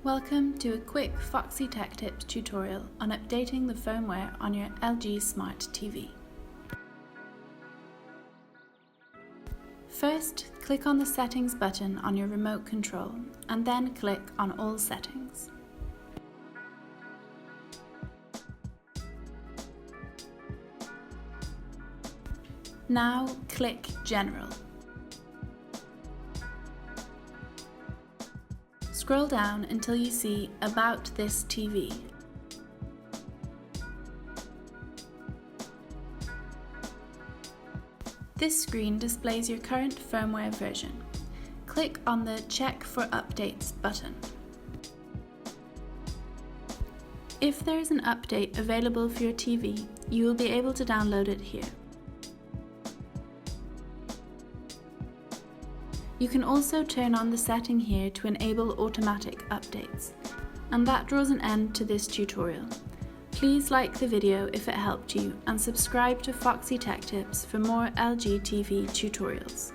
Welcome to a quick Foxy Tech Tips tutorial on updating the firmware on your LG Smart TV. First, click on the Settings button on your remote control and then click on All Settings. Now click General. Scroll down until you see About this TV. This screen displays your current firmware version. Click on the Check for Updates button. If there is an update available for your TV, you will be able to download it here. You can also turn on the setting here to enable automatic updates. And that draws an end to this tutorial. Please like the video if it helped you and subscribe to Foxy Tech Tips for more LG TV tutorials.